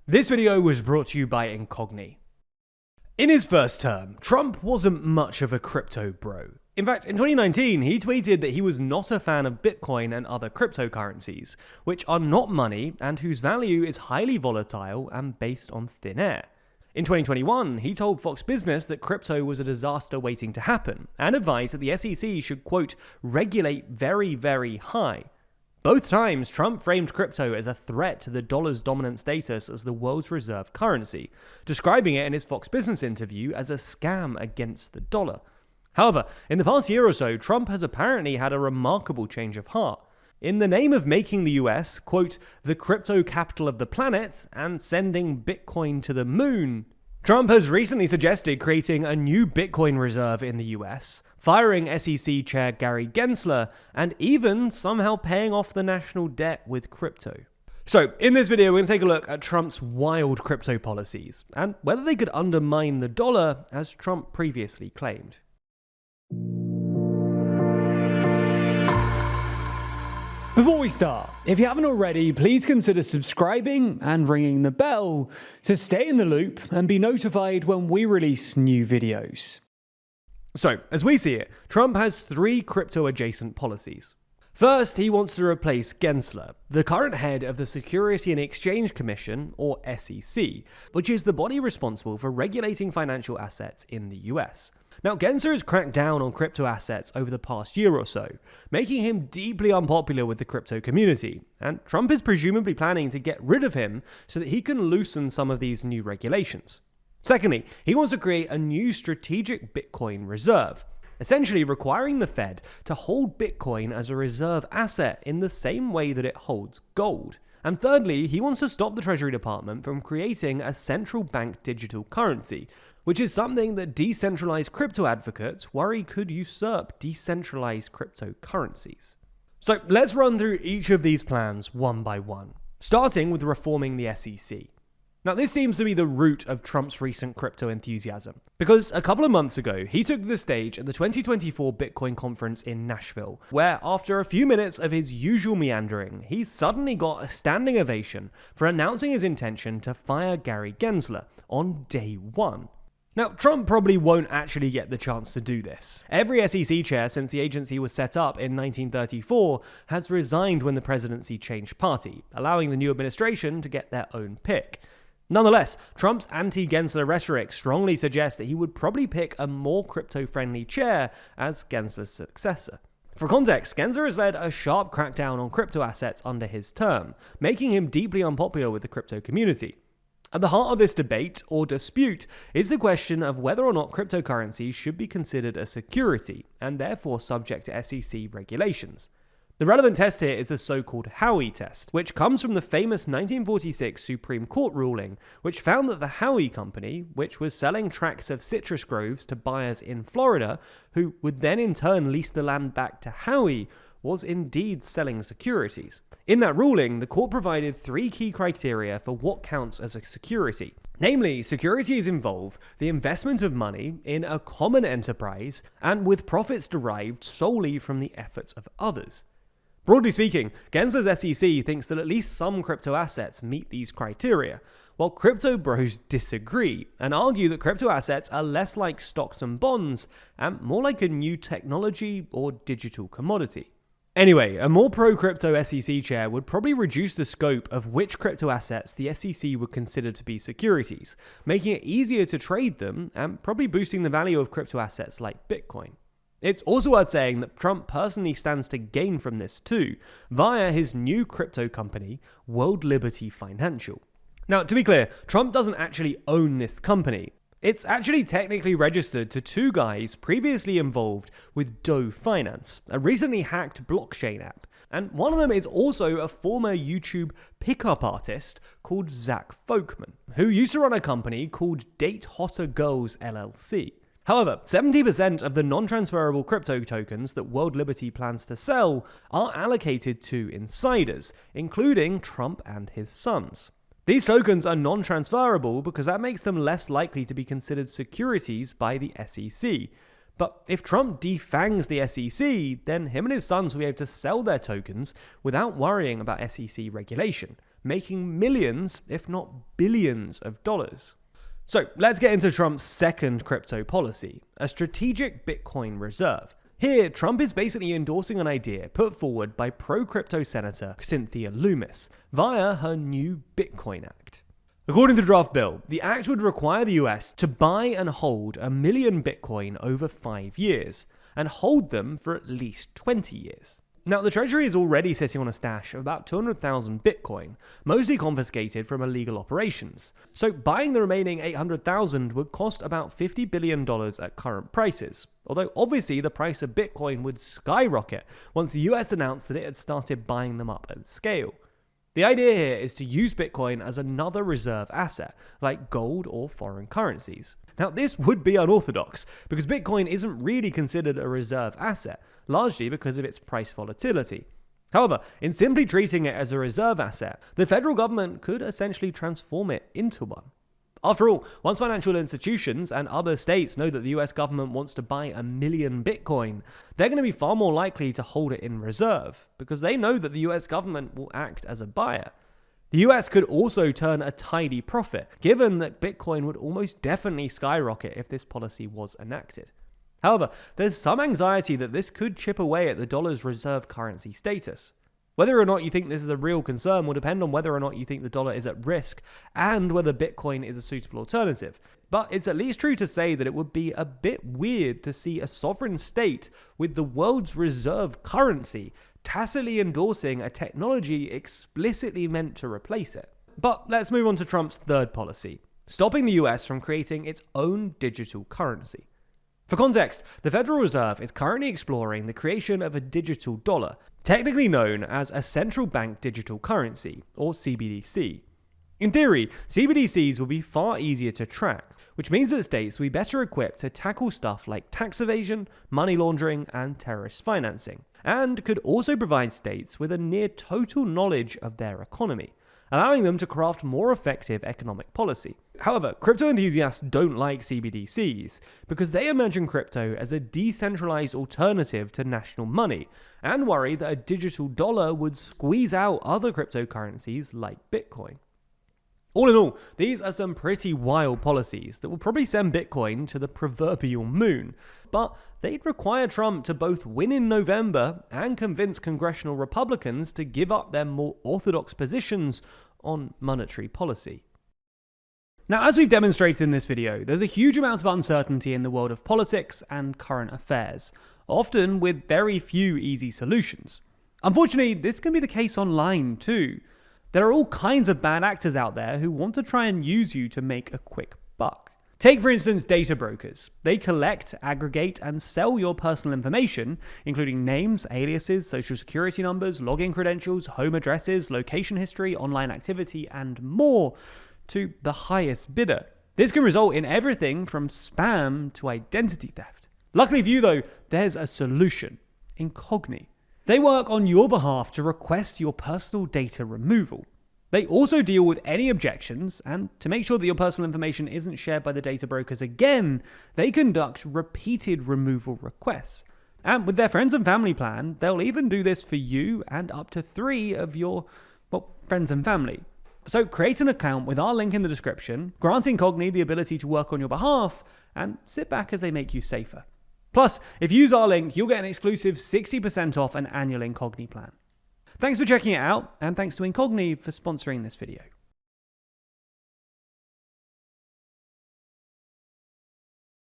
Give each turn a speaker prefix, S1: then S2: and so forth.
S1: This video was brought to you by Incogni. In his first term, Trump wasn't much of a crypto bro. In fact, in 2019, he tweeted that he was not a fan of Bitcoin and other cryptocurrencies, which are not money and whose value is highly volatile and based on thin air. In 2021, he told Fox Business that crypto was a disaster waiting to happen, and advised that the SEC should, quote, regulate very, very high. Both times, Trump framed crypto as a threat to the dollar's dominant status as the world's reserve currency, describing it in his Fox Business interview as a scam against the dollar. However, in the past year or so, Trump has apparently had a remarkable change of heart. In the name of making the US, quote, the crypto capital of the planet and sending Bitcoin to the moon, Trump has recently suggested creating a new Bitcoin reserve in the US, firing SEC Chair Gary Gensler, and even somehow paying off the national debt with crypto. So, in this video, we're going to take a look at Trump's wild crypto policies, and whether they could undermine the dollar, as Trump previously claimed. Before we start, if you haven't already, please consider subscribing and ringing the bell to stay in the loop and be notified when we release new videos. So, as we see it, Trump has three crypto-adjacent policies. First, he wants to replace Gensler, the current head of the Security and Exchange Commission, or SEC, which is the body responsible for regulating financial assets in the US. Now, Gensler has cracked down on crypto assets over the past year or so, making him deeply unpopular with the crypto community, and Trump is presumably planning to get rid of him so that he can loosen some of these new regulations. Secondly, he wants to create a new strategic Bitcoin reserve, essentially requiring the Fed to hold Bitcoin as a reserve asset in the same way that it holds gold. And thirdly, he wants to stop the Treasury Department from creating a central bank digital currency, which is something that decentralized crypto advocates worry could usurp decentralized cryptocurrencies. So let's run through each of these plans one by one, starting with reforming the SEC. Now, this seems to be the root of Trump's recent crypto enthusiasm, because a couple of months ago, he took the stage at the 2024 Bitcoin conference in Nashville, where after a few minutes of his usual meandering, he suddenly got a standing ovation for announcing his intention to fire Gary Gensler on day one. Now, Trump probably won't actually get the chance to do this. Every SEC chair since the agency was set up in 1934 has resigned when the presidency changed party, allowing the new administration to get their own pick. Nonetheless, Trump's anti-Gensler rhetoric strongly suggests that he would probably pick a more crypto-friendly chair as Gensler's successor. For context, Gensler has led a sharp crackdown on crypto assets under his term, making him deeply unpopular with the crypto community. At the heart of this debate, or dispute, is the question of whether or not cryptocurrencies should be considered a security, and therefore subject to SEC regulations. The relevant test here is the so-called Howey test, which comes from the famous 1946 Supreme Court ruling, which found that the Howey Company, which was selling tracts of citrus groves to buyers in Florida, who would then in turn lease the land back to Howey, was indeed selling securities. In that ruling, the court provided three key criteria for what counts as a security. Namely, securities involve the investment of money in a common enterprise and with profits derived solely from the efforts of others. Broadly speaking, Gensler's SEC thinks that at least some crypto assets meet these criteria, while crypto bros disagree and argue that crypto assets are less like stocks and bonds and more like a new technology or digital commodity. Anyway, a more pro-crypto SEC chair would probably reduce the scope of which crypto assets the SEC would consider to be securities, making it easier to trade them and probably boosting the value of crypto assets like Bitcoin. It's also worth saying that Trump personally stands to gain from this too, via his new crypto company, World Liberty Financial. Now, to be clear, Trump doesn't actually own this company. It's actually technically registered to two guys previously involved with Doe Finance, a recently hacked blockchain app, and one of them is also a former YouTube pickup artist called Zach Folkman, who used to run a company called Date Hotter Girls LLC. However, 70% of the non-transferable crypto tokens that World Liberty plans to sell are allocated to insiders, including Trump and his sons. These tokens are non-transferable because that makes them less likely to be considered securities by the SEC. But if Trump defangs the SEC, then him and his sons will be able to sell their tokens without worrying about SEC regulation,
S2: making millions, if not billions of dollars. So let's get into Trump's second crypto policy, a strategic Bitcoin reserve. Here, Trump is basically endorsing an idea put forward by pro-crypto Senator Cynthia Lummis via her new Bitcoin Act. According to the draft bill, the act would require the US to buy and hold 1 million Bitcoin over 5 years, and hold them for at least 20 years. Now, the Treasury is already sitting on a stash of about 200,000 Bitcoin, mostly confiscated from illegal operations. So buying the remaining 800,000 would cost about $50 billion at current prices. Although obviously the price of Bitcoin would skyrocket once the US announced that it had started buying them up at scale. The idea here is to use Bitcoin as another reserve asset, like gold or foreign currencies. Now, this would be unorthodox, because Bitcoin isn't really considered a reserve asset, largely because of its price volatility. However, in simply treating it as a reserve asset, the federal government could essentially transform it into one. After all, once financial institutions and other states know that the US government wants to buy 1 million Bitcoin, they're going to be far more likely to hold it in reserve, because they know that the US government will act as a buyer. The US could also turn a tidy profit, given that Bitcoin would almost definitely skyrocket if this policy was enacted. However, there's some anxiety that this could chip away at the dollar's reserve currency status. Whether or not you think this is a real concern will depend on whether or not you think the dollar is at risk and whether Bitcoin is a suitable alternative. But it's at least true to say that it would be a bit weird to see a sovereign state with the world's reserve currency tacitly endorsing a technology explicitly meant to replace it. But let's move on to Trump's third policy, stopping the US from creating its own digital currency. For context, the Federal Reserve is currently exploring the creation of a digital dollar, technically known as a central bank digital currency, or CBDC. In theory, CBDCs will be far easier to track, which means that states will be better equipped to tackle stuff like tax evasion, money laundering, and terrorist financing, and could also provide states with a near total knowledge of their economy, allowing them to craft more effective economic policy. However, crypto enthusiasts don't like CBDCs because they imagine crypto as a decentralized alternative to national money and worry that a digital dollar would squeeze out other cryptocurrencies like Bitcoin. All in all, these are some pretty wild policies that will probably send Bitcoin to the proverbial moon, but they'd require Trump to both win in November and convince congressional Republicans to give up their more orthodox positions on monetary policy. Now, as we've demonstrated in this video, there's a huge amount of uncertainty in the world of politics and current affairs, often with very few easy solutions. Unfortunately, this can be the case online too. There are all kinds of bad actors out there who want to try and use you to make a quick buck. Take, for instance, data brokers. They collect, aggregate, and sell your personal information, including names, aliases, social security numbers, login credentials, home addresses, location history, online activity, and more, to the highest bidder. This can result in everything from spam to identity theft. Luckily for you though, there's a solution: Incogni. They work on your behalf to request your personal data removal. They also deal with any objections, and to make sure that your personal information isn't shared by the data brokers again, they conduct repeated removal requests. And with their friends and family plan, they'll even do this for you and up to 3 of your, friends and family. So create an account with our link in the description, grant Incogni the ability to work on your behalf, and sit back as they make you safer. Plus, if you use our link, you'll get an exclusive 60% off an annual Incogni plan. Thanks for checking it out, and thanks to Incogni for sponsoring this video.